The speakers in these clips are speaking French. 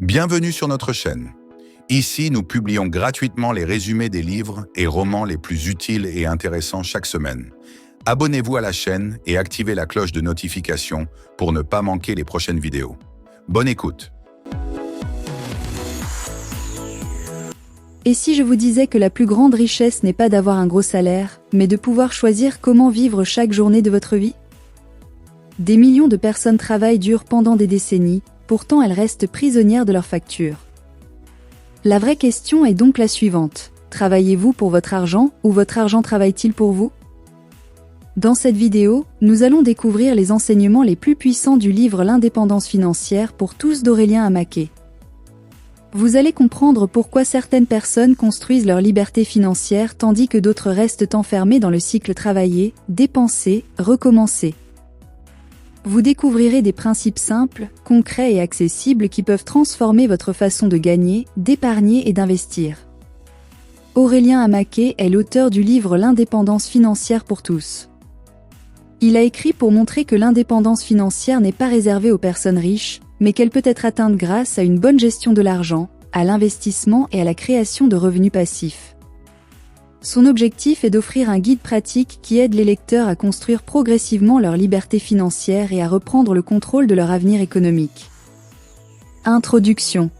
Bienvenue sur notre chaîne. Ici, nous publions gratuitement les résumés des livres et romans les plus utiles et intéressants chaque semaine. Abonnez-vous à la chaîne et activez la cloche de notification pour ne pas manquer les prochaines vidéos. Bonne écoute. Et si je vous disais que la plus grande richesse n'est pas d'avoir un gros salaire, mais de pouvoir choisir comment vivre chaque journée de votre vie? Des millions de personnes travaillent dur pendant des décennies, pourtant elles restent prisonnières de leurs factures. La vraie question est donc la suivante: travaillez-vous pour votre argent ou votre argent travaille-t-il pour vous? Dans cette vidéo, nous allons découvrir les enseignements les plus puissants du livre L'indépendance financière pour tous d'Aurélien Amaquet. Vous allez comprendre pourquoi certaines personnes construisent leur liberté financière tandis que d'autres restent enfermées dans le cycle travailler, dépenser, recommencer. Vous découvrirez des principes simples, concrets et accessibles qui peuvent transformer votre façon de gagner, d'épargner et d'investir. Aurélien Amaquet est l'auteur du livre L'indépendance financière pour tous. Il a écrit pour montrer que l'indépendance financière n'est pas réservée aux personnes riches, mais qu'elle peut être atteinte grâce à une bonne gestion de l'argent, à l'investissement et à la création de revenus passifs. Son objectif est d'offrir un guide pratique qui aide les lecteurs à construire progressivement leur liberté financière et à reprendre le contrôle de leur avenir économique. Introduction.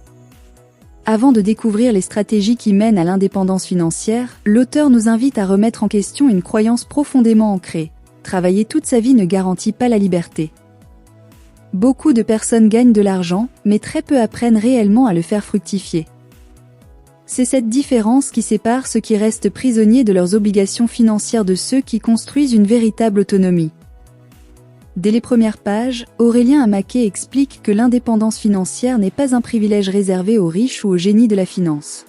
Avant de découvrir les stratégies qui mènent à l'indépendance financière, l'auteur nous invite à remettre en question une croyance profondément ancrée: travailler toute sa vie ne garantit pas la liberté. Beaucoup de personnes gagnent de l'argent, mais très peu apprennent réellement à le faire fructifier. C'est cette différence qui sépare ceux qui restent prisonniers de leurs obligations financières de ceux qui construisent une véritable autonomie. Dès les premières pages, Aurélien Amaquet explique que l'indépendance financière n'est pas un privilège réservé aux riches ou aux génies de la finance.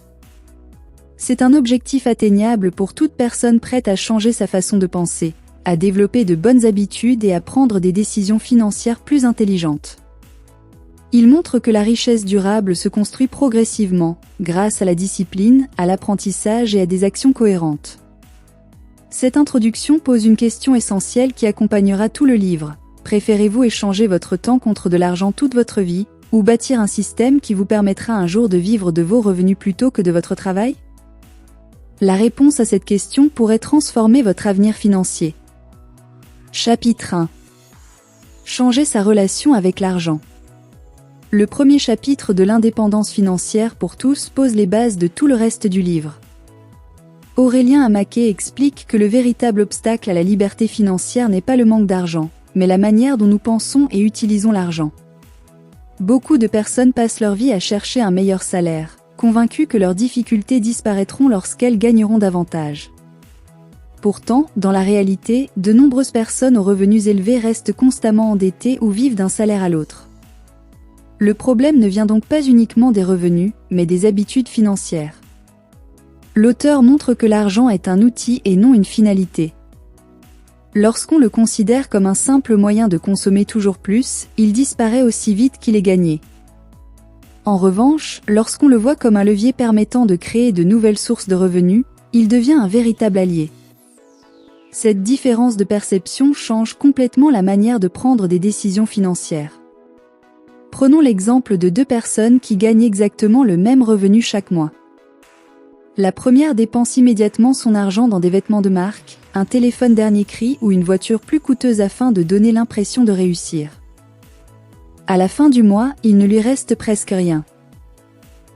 C'est un objectif atteignable pour toute personne prête à changer sa façon de penser, à développer de bonnes habitudes et à prendre des décisions financières plus intelligentes. Il montre que la richesse durable se construit progressivement, grâce à la discipline, à l'apprentissage et à des actions cohérentes. Cette introduction pose une question essentielle qui accompagnera tout le livre. Préférez-vous échanger votre temps contre de l'argent toute votre vie, ou bâtir un système qui vous permettra un jour de vivre de vos revenus plutôt que de votre travail? La réponse à cette question pourrait transformer votre avenir financier. Chapitre 1. Changer sa relation avec l'argent. Le premier chapitre de l'indépendance financière pour tous pose les bases de tout le reste du livre. Aurélien Amaquet explique que le véritable obstacle à la liberté financière n'est pas le manque d'argent, mais la manière dont nous pensons et utilisons l'argent. Beaucoup de personnes passent leur vie à chercher un meilleur salaire, convaincues que leurs difficultés disparaîtront lorsqu'elles gagneront davantage. Pourtant, dans la réalité, de nombreuses personnes aux revenus élevés restent constamment endettées ou vivent d'un salaire à l'autre. Le problème ne vient donc pas uniquement des revenus, mais des habitudes financières. L'auteur montre que l'argent est un outil et non une finalité. Lorsqu'on le considère comme un simple moyen de consommer toujours plus, il disparaît aussi vite qu'il est gagné. En revanche, lorsqu'on le voit comme un levier permettant de créer de nouvelles sources de revenus, il devient un véritable allié. Cette différence de perception change complètement la manière de prendre des décisions financières. Prenons l'exemple de deux personnes qui gagnent exactement le même revenu chaque mois. La première dépense immédiatement son argent dans des vêtements de marque, un téléphone dernier cri ou une voiture plus coûteuse afin de donner l'impression de réussir. À la fin du mois, il ne lui reste presque rien.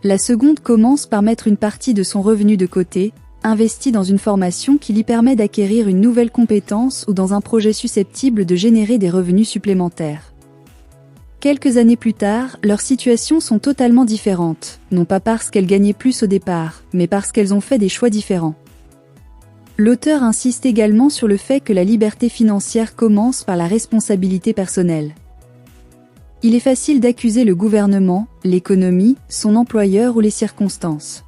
La seconde commence par mettre une partie de son revenu de côté, investit dans une formation qui lui permet d'acquérir une nouvelle compétence ou dans un projet susceptible de générer des revenus supplémentaires. Quelques années plus tard, leurs situations sont totalement différentes, non pas parce qu'elles gagnaient plus au départ, mais parce qu'elles ont fait des choix différents. L'auteur insiste également sur le fait que la liberté financière commence par la responsabilité personnelle. Il est facile d'accuser le gouvernement, l'économie, son employeur ou les circonstances.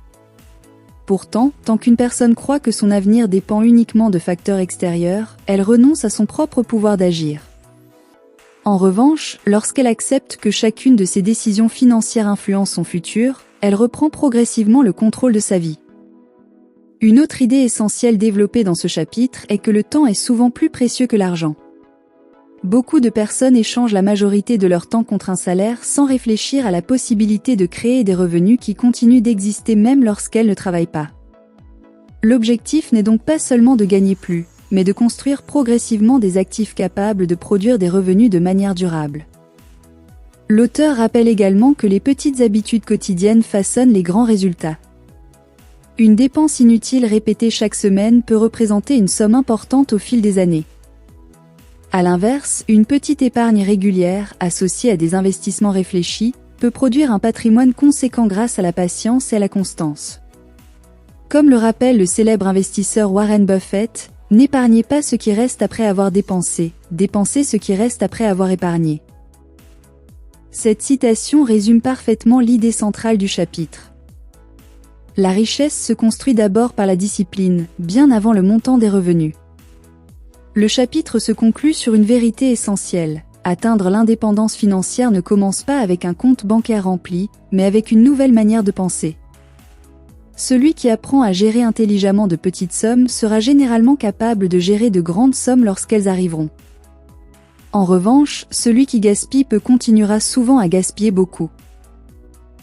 Pourtant, tant qu'une personne croit que son avenir dépend uniquement de facteurs extérieurs, elle renonce à son propre pouvoir d'agir. En revanche, lorsqu'elle accepte que chacune de ses décisions financières influence son futur, elle reprend progressivement le contrôle de sa vie. Une autre idée essentielle développée dans ce chapitre est que le temps est souvent plus précieux que l'argent. Beaucoup de personnes échangent la majorité de leur temps contre un salaire sans réfléchir à la possibilité de créer des revenus qui continuent d'exister même lorsqu'elles ne travaillent pas. L'objectif n'est donc pas seulement de gagner plus, mais de construire progressivement des actifs capables de produire des revenus de manière durable. L'auteur rappelle également que les petites habitudes quotidiennes façonnent les grands résultats. Une dépense inutile répétée chaque semaine peut représenter une somme importante au fil des années. À l'inverse, une petite épargne régulière, associée à des investissements réfléchis, peut produire un patrimoine conséquent grâce à la patience et à la constance. Comme le rappelle le célèbre investisseur Warren Buffett, n'épargnez pas ce qui reste après avoir dépensé, dépensez ce qui reste après avoir épargné. Cette citation résume parfaitement l'idée centrale du chapitre. La richesse se construit d'abord par la discipline, bien avant le montant des revenus. Le chapitre se conclut sur une vérité essentielle. Atteindre l'indépendance financière ne commence pas avec un compte bancaire rempli, mais avec une nouvelle manière de penser. Celui qui apprend à gérer intelligemment de petites sommes sera généralement capable de gérer de grandes sommes lorsqu'elles arriveront. En revanche, celui qui gaspille continuera souvent à gaspiller beaucoup.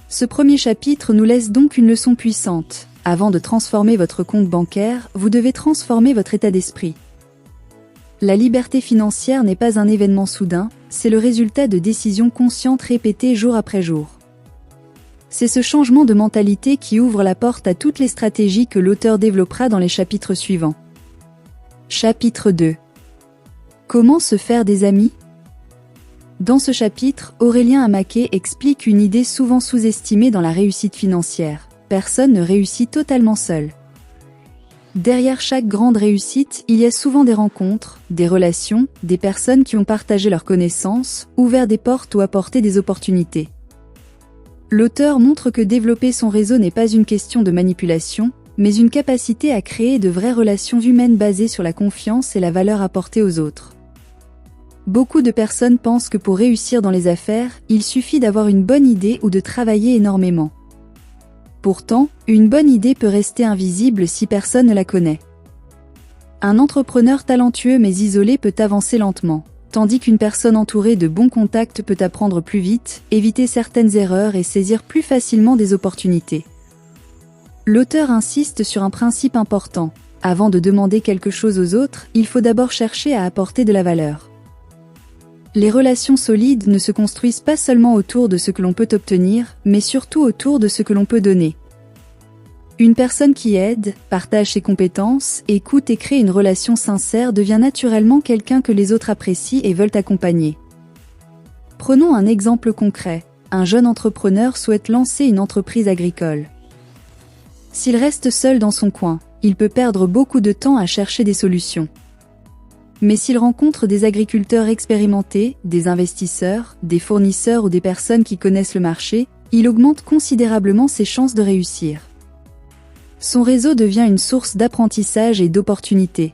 Ce premier chapitre nous laisse donc une leçon puissante. Avant de transformer votre compte bancaire, vous devez transformer votre état d'esprit. La liberté financière n'est pas un événement soudain, c'est le résultat de décisions conscientes répétées jour après jour. C'est ce changement de mentalité qui ouvre la porte à toutes les stratégies que l'auteur développera dans les chapitres suivants. Chapitre 2. Comment se faire des amis ? Dans ce chapitre, Aurélien Amaquet explique une idée souvent sous-estimée dans la réussite financière. Personne ne réussit totalement seul. Derrière chaque grande réussite, il y a souvent des rencontres, des relations, des personnes qui ont partagé leurs connaissances, ouvert des portes ou apporté des opportunités. L'auteur montre que développer son réseau n'est pas une question de manipulation, mais une capacité à créer de vraies relations humaines basées sur la confiance et la valeur apportée aux autres. Beaucoup de personnes pensent que pour réussir dans les affaires, il suffit d'avoir une bonne idée ou de travailler énormément. Pourtant, une bonne idée peut rester invisible si personne ne la connaît. Un entrepreneur talentueux mais isolé peut avancer lentement, tandis qu'une personne entourée de bons contacts peut apprendre plus vite, éviter certaines erreurs et saisir plus facilement des opportunités. L'auteur insiste sur un principe important. Avant de demander quelque chose aux autres, il faut d'abord chercher à apporter de la valeur. Les relations solides ne se construisent pas seulement autour de ce que l'on peut obtenir, mais surtout autour de ce que l'on peut donner. Une personne qui aide, partage ses compétences, écoute et crée une relation sincère devient naturellement quelqu'un que les autres apprécient et veulent accompagner. Prenons un exemple concret. Un jeune entrepreneur souhaite lancer une entreprise agricole. S'il reste seul dans son coin, il peut perdre beaucoup de temps à chercher des solutions. Mais s'il rencontre des agriculteurs expérimentés, des investisseurs, des fournisseurs ou des personnes qui connaissent le marché, il augmente considérablement ses chances de réussir. Son réseau devient une source d'apprentissage et d'opportunités.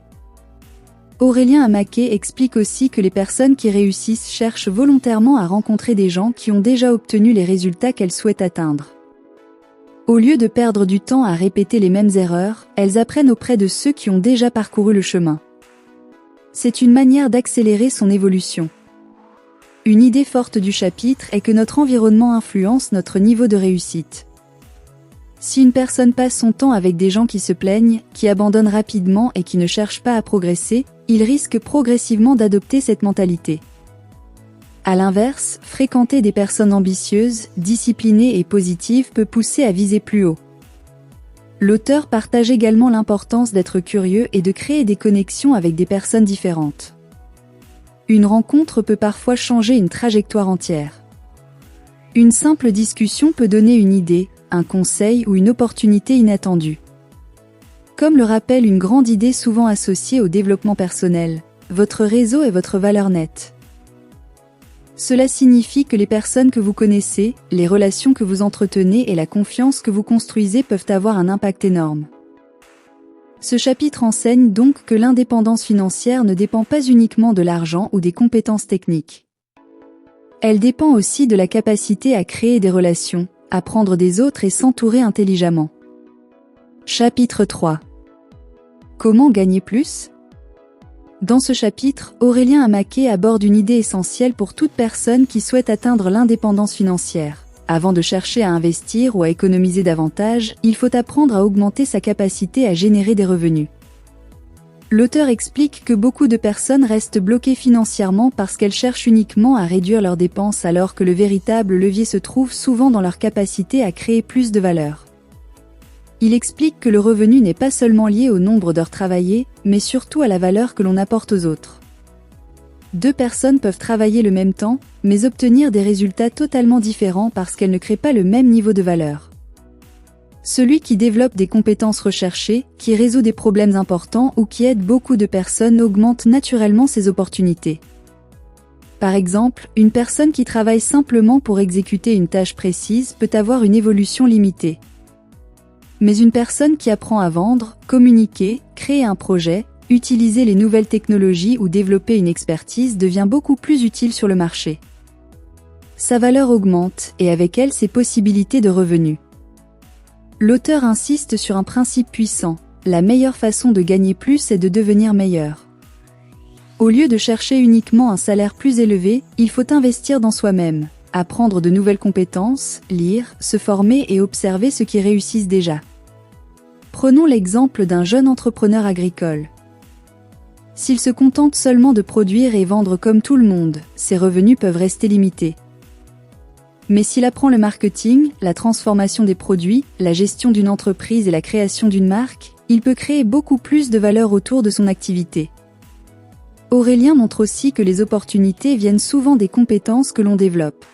Aurélien Amaquet explique aussi que les personnes qui réussissent cherchent volontairement à rencontrer des gens qui ont déjà obtenu les résultats qu'elles souhaitent atteindre. Au lieu de perdre du temps à répéter les mêmes erreurs, elles apprennent auprès de ceux qui ont déjà parcouru le chemin. C'est une manière d'accélérer son évolution. Une idée forte du chapitre est que notre environnement influence notre niveau de réussite. Si une personne passe son temps avec des gens qui se plaignent, qui abandonnent rapidement et qui ne cherchent pas à progresser, il risque progressivement d'adopter cette mentalité. À l'inverse, fréquenter des personnes ambitieuses, disciplinées et positives peut pousser à viser plus haut. L'auteur partage également l'importance d'être curieux et de créer des connexions avec des personnes différentes. Une rencontre peut parfois changer une trajectoire entière. Une simple discussion peut donner une idée, un conseil ou une opportunité inattendue. Comme le rappelle une grande idée souvent associée au développement personnel, votre réseau est votre valeur nette. Cela signifie que les personnes que vous connaissez, les relations que vous entretenez et la confiance que vous construisez peuvent avoir un impact énorme. Ce chapitre enseigne donc que l'indépendance financière ne dépend pas uniquement de l'argent ou des compétences techniques. Elle dépend aussi de la capacité à créer des relations, apprendre des autres et s'entourer intelligemment. Chapitre 3. Comment gagner plus ? Dans ce chapitre, Aurélien Amaquet aborde une idée essentielle pour toute personne qui souhaite atteindre l'indépendance financière. Avant de chercher à investir ou à économiser davantage, il faut apprendre à augmenter sa capacité à générer des revenus. L'auteur explique que beaucoup de personnes restent bloquées financièrement parce qu'elles cherchent uniquement à réduire leurs dépenses alors que le véritable levier se trouve souvent dans leur capacité à créer plus de valeur. Il explique que le revenu n'est pas seulement lié au nombre d'heures travaillées, mais surtout à la valeur que l'on apporte aux autres. Deux personnes peuvent travailler le même temps, mais obtenir des résultats totalement différents parce qu'elles ne créent pas le même niveau de valeur. Celui qui développe des compétences recherchées, qui résout des problèmes importants ou qui aide beaucoup de personnes augmente naturellement ses opportunités. Par exemple, une personne qui travaille simplement pour exécuter une tâche précise peut avoir une évolution limitée. Mais une personne qui apprend à vendre, communiquer, créer un projet, utiliser les nouvelles technologies ou développer une expertise devient beaucoup plus utile sur le marché. Sa valeur augmente et avec elle ses possibilités de revenus. L'auteur insiste sur un principe puissant, la meilleure façon de gagner plus est de devenir meilleur. Au lieu de chercher uniquement un salaire plus élevé, il faut investir dans soi-même, apprendre de nouvelles compétences, lire, se former et observer ceux qui réussissent déjà. Prenons l'exemple d'un jeune entrepreneur agricole. S'il se contente seulement de produire et vendre comme tout le monde, ses revenus peuvent rester limités. Mais s'il apprend le marketing, la transformation des produits, la gestion d'une entreprise et la création d'une marque, il peut créer beaucoup plus de valeur autour de son activité. Aurélien montre aussi que les opportunités viennent souvent des compétences que l'on développe.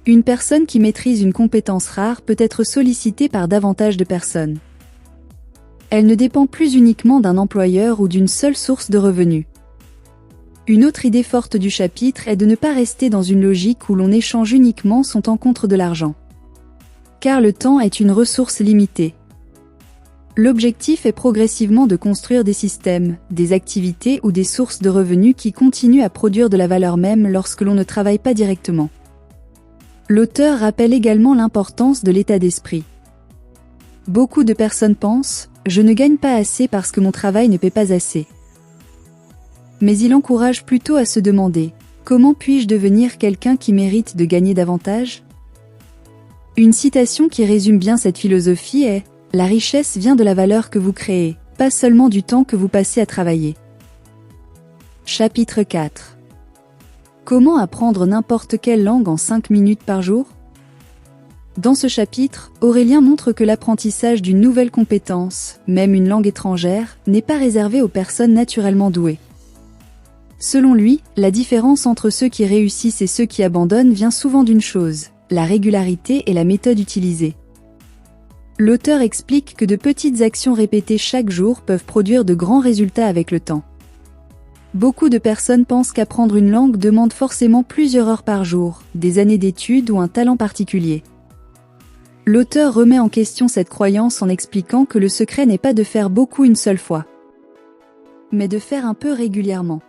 Une personne qui maîtrise une compétence rare peut être sollicitée par davantage de personnes. Elle ne dépend plus uniquement d'un employeur ou d'une seule source de revenus. Une autre idée forte du chapitre est de ne pas rester dans une logique où l'on échange uniquement son temps contre de l'argent. Car le temps est une ressource limitée. L'objectif est progressivement de construire des systèmes, des activités ou des sources de revenus qui continuent à produire de la valeur même lorsque l'on ne travaille pas directement. L'auteur rappelle également l'importance de l'état d'esprit. Beaucoup de personnes pensent « je ne gagne pas assez parce que mon travail ne paie pas assez ». Mais il encourage plutôt à se demander « comment puis-je devenir quelqu'un qui mérite de gagner davantage ?» Une citation qui résume bien cette philosophie est « La richesse vient de la valeur que vous créez, pas seulement du temps que vous passez à travailler. » Chapitre 4. Comment apprendre n'importe quelle langue en 5 minutes par jour ? Dans ce chapitre, Aurélien montre que l'apprentissage d'une nouvelle compétence, même une langue étrangère, n'est pas réservé aux personnes naturellement douées. Selon lui, la différence entre ceux qui réussissent et ceux qui abandonnent vient souvent d'une chose, la régularité et la méthode utilisée. L'auteur explique que de petites actions répétées chaque jour peuvent produire de grands résultats avec le temps. Beaucoup de personnes pensent qu'apprendre une langue demande forcément plusieurs heures par jour, des années d'études ou un talent particulier. L'auteur remet en question cette croyance en expliquant que le secret n'est pas de faire beaucoup une seule fois, mais de faire un peu régulièrement.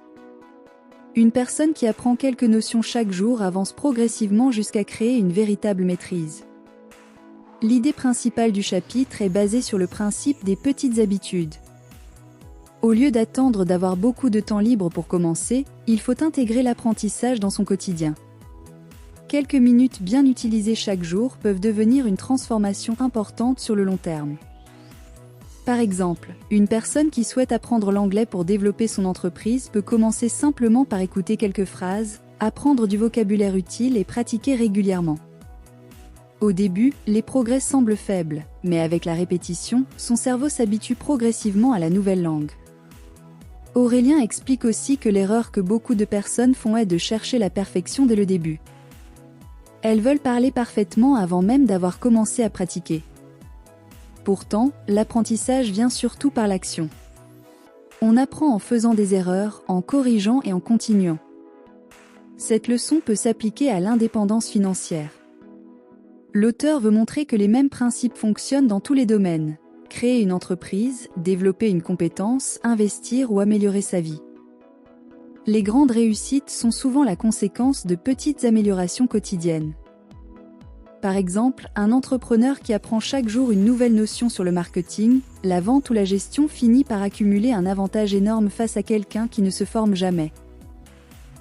Une personne qui apprend quelques notions chaque jour avance progressivement jusqu'à créer une véritable maîtrise. L'idée principale du chapitre est basée sur le principe des petites habitudes. Au lieu d'attendre d'avoir beaucoup de temps libre pour commencer, il faut intégrer l'apprentissage dans son quotidien. Quelques minutes bien utilisées chaque jour peuvent devenir une transformation importante sur le long terme. Par exemple, une personne qui souhaite apprendre l'anglais pour développer son entreprise peut commencer simplement par écouter quelques phrases, apprendre du vocabulaire utile et pratiquer régulièrement. Au début, les progrès semblent faibles, mais avec la répétition, son cerveau s'habitue progressivement à la nouvelle langue. Aurélien explique aussi que l'erreur que beaucoup de personnes font est de chercher la perfection dès le début. Elles veulent parler parfaitement avant même d'avoir commencé à pratiquer. Pourtant, l'apprentissage vient surtout par l'action. On apprend en faisant des erreurs, en corrigeant et en continuant. Cette leçon peut s'appliquer à l'indépendance financière. L'auteur veut montrer que les mêmes principes fonctionnent dans tous les domaines. Créer une entreprise, développer une compétence, investir ou améliorer sa vie. Les grandes réussites sont souvent la conséquence de petites améliorations quotidiennes. Par exemple, un entrepreneur qui apprend chaque jour une nouvelle notion sur le marketing, la vente ou la gestion finit par accumuler un avantage énorme face à quelqu'un qui ne se forme jamais.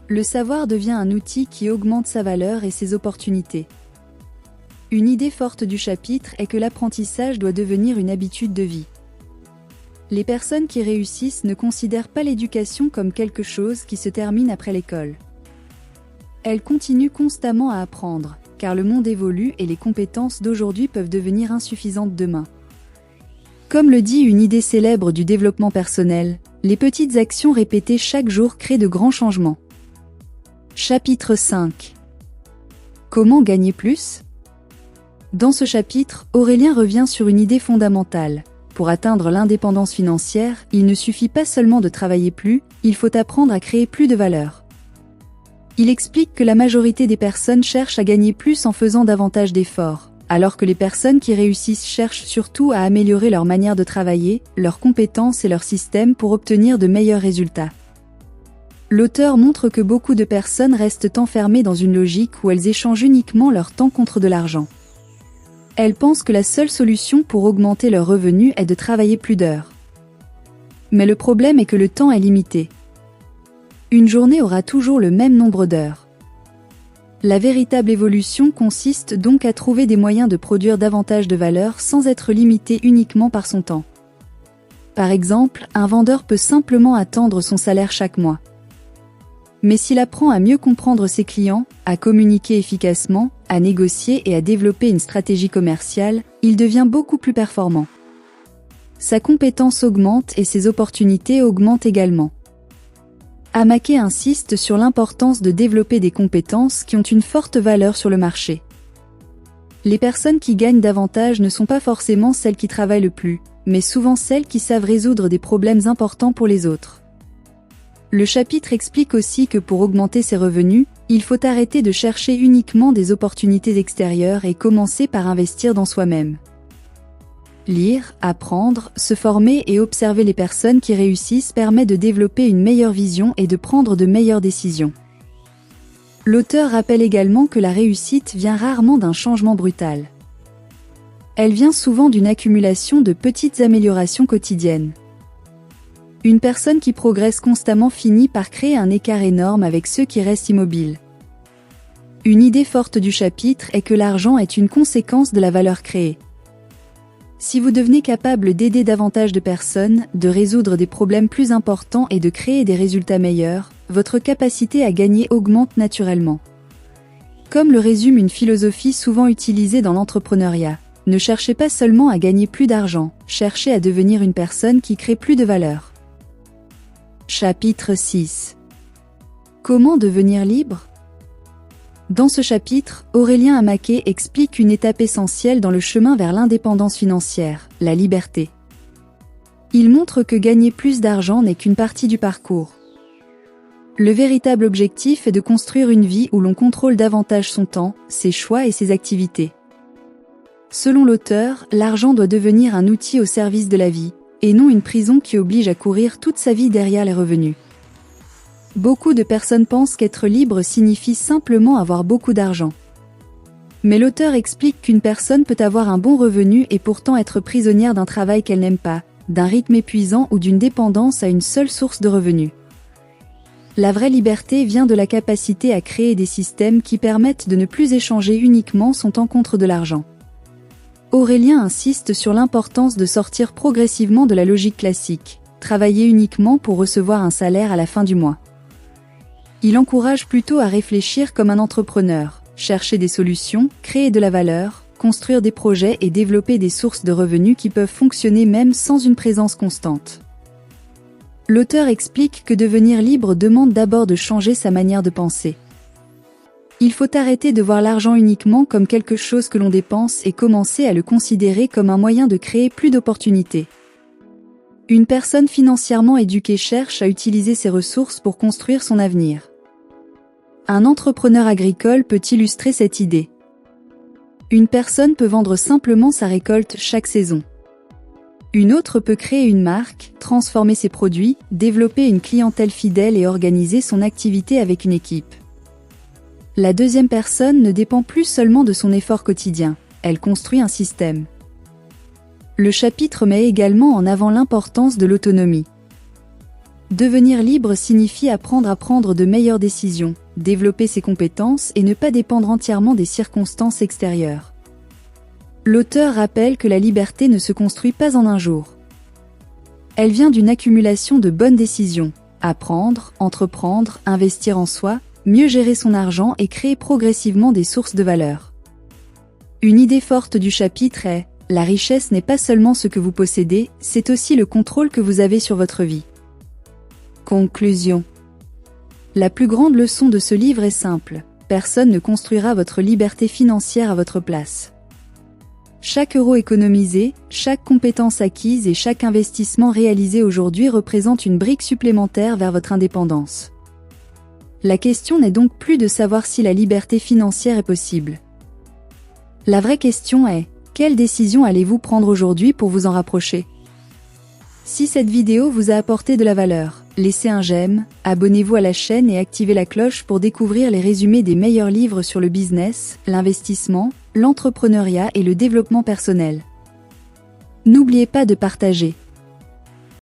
Le savoir devient un outil qui augmente sa valeur et ses opportunités. Une idée forte du chapitre est que l'apprentissage doit devenir une habitude de vie. Les personnes qui réussissent ne considèrent pas l'éducation comme quelque chose qui se termine après l'école. Elles continuent constamment à apprendre, car le monde évolue et les compétences d'aujourd'hui peuvent devenir insuffisantes demain. Comme le dit une idée célèbre du développement personnel, les petites actions répétées chaque jour créent de grands changements. Chapitre 5. Comment gagner plus ? Dans ce chapitre, Aurélien revient sur une idée fondamentale. Pour atteindre l'indépendance financière, il ne suffit pas seulement de travailler plus, il faut apprendre à créer plus de valeur. Il explique que la majorité des personnes cherchent à gagner plus en faisant davantage d'efforts, alors que les personnes qui réussissent cherchent surtout à améliorer leur manière de travailler, leurs compétences et leur système pour obtenir de meilleurs résultats. L'auteur montre que beaucoup de personnes restent enfermées dans une logique où elles échangent uniquement leur temps contre de l'argent. Elles pensent que la seule solution pour augmenter leurs revenus est de travailler plus d'heures. Mais le problème est que le temps est limité. Une journée aura toujours le même nombre d'heures. La véritable évolution consiste donc à trouver des moyens de produire davantage de valeur sans être limité uniquement par son temps. Par exemple, un vendeur peut simplement attendre son salaire chaque mois. Mais s'il apprend à mieux comprendre ses clients, à communiquer efficacement, à négocier et à développer une stratégie commerciale, il devient beaucoup plus performant. Sa compétence augmente et ses opportunités augmentent également. Amaké insiste sur l'importance de développer des compétences qui ont une forte valeur sur le marché. Les personnes qui gagnent davantage ne sont pas forcément celles qui travaillent le plus, mais souvent celles qui savent résoudre des problèmes importants pour les autres. Le chapitre explique aussi que pour augmenter ses revenus, il faut arrêter de chercher uniquement des opportunités extérieures et commencer par investir dans soi-même. Lire, apprendre, se former et observer les personnes qui réussissent permet de développer une meilleure vision et de prendre de meilleures décisions. L'auteur rappelle également que la réussite vient rarement d'un changement brutal. Elle vient souvent d'une accumulation de petites améliorations quotidiennes. Une personne qui progresse constamment finit par créer un écart énorme avec ceux qui restent immobiles. Une idée forte du chapitre est que l'argent est une conséquence de la valeur créée. Si vous devenez capable d'aider davantage de personnes, de résoudre des problèmes plus importants et de créer des résultats meilleurs, votre capacité à gagner augmente naturellement. Comme le résume une philosophie souvent utilisée dans l'entrepreneuriat, ne cherchez pas seulement à gagner plus d'argent, cherchez à devenir une personne qui crée plus de valeur. Chapitre 6. Comment devenir libre ? Dans ce chapitre, Aurélien Amaké explique une étape essentielle dans le chemin vers l'indépendance financière, la liberté. Il montre que gagner plus d'argent n'est qu'une partie du parcours. Le véritable objectif est de construire une vie où l'on contrôle davantage son temps, ses choix et ses activités. Selon l'auteur, l'argent doit devenir un outil au service de la vie, et non une prison qui oblige à courir toute sa vie derrière les revenus. Beaucoup de personnes pensent qu'être libre signifie simplement avoir beaucoup d'argent. Mais l'auteur explique qu'une personne peut avoir un bon revenu et pourtant être prisonnière d'un travail qu'elle n'aime pas, d'un rythme épuisant ou d'une dépendance à une seule source de revenus. La vraie liberté vient de la capacité à créer des systèmes qui permettent de ne plus échanger uniquement son temps contre de l'argent. Aurélien insiste sur l'importance de sortir progressivement de la logique classique, travailler uniquement pour recevoir un salaire à la fin du mois. Il encourage plutôt à réfléchir comme un entrepreneur, chercher des solutions, créer de la valeur, construire des projets et développer des sources de revenus qui peuvent fonctionner même sans une présence constante. L'auteur explique que devenir libre demande d'abord de changer sa manière de penser. Il faut arrêter de voir l'argent uniquement comme quelque chose que l'on dépense et commencer à le considérer comme un moyen de créer plus d'opportunités. Une personne financièrement éduquée cherche à utiliser ses ressources pour construire son avenir. Un entrepreneur agricole peut illustrer cette idée. Une personne peut vendre simplement sa récolte chaque saison. Une autre peut créer une marque, transformer ses produits, développer une clientèle fidèle et organiser son activité avec une équipe. La deuxième personne ne dépend plus seulement de son effort quotidien, elle construit un système. Le chapitre met également en avant l'importance de l'autonomie. Devenir libre signifie apprendre à prendre de meilleures décisions, développer ses compétences et ne pas dépendre entièrement des circonstances extérieures. L'auteur rappelle que la liberté ne se construit pas en un jour. Elle vient d'une accumulation de bonnes décisions, apprendre, entreprendre, investir en soi, mieux gérer son argent et créer progressivement des sources de valeur. Une idée forte du chapitre est « La richesse n'est pas seulement ce que vous possédez, c'est aussi le contrôle que vous avez sur votre vie ». Conclusion. La plus grande leçon de ce livre est simple, personne ne construira votre liberté financière à votre place. Chaque euro économisé, chaque compétence acquise et chaque investissement réalisé aujourd'hui représente une brique supplémentaire vers votre indépendance. La question n'est donc plus de savoir si la liberté financière est possible. La vraie question est, quelle décision allez-vous prendre aujourd'hui pour vous en rapprocher ? Si cette vidéo vous a apporté de la valeur, laissez un j'aime, abonnez-vous à la chaîne et activez la cloche pour découvrir les résumés des meilleurs livres sur le business, l'investissement, l'entrepreneuriat et le développement personnel. N'oubliez pas de partager.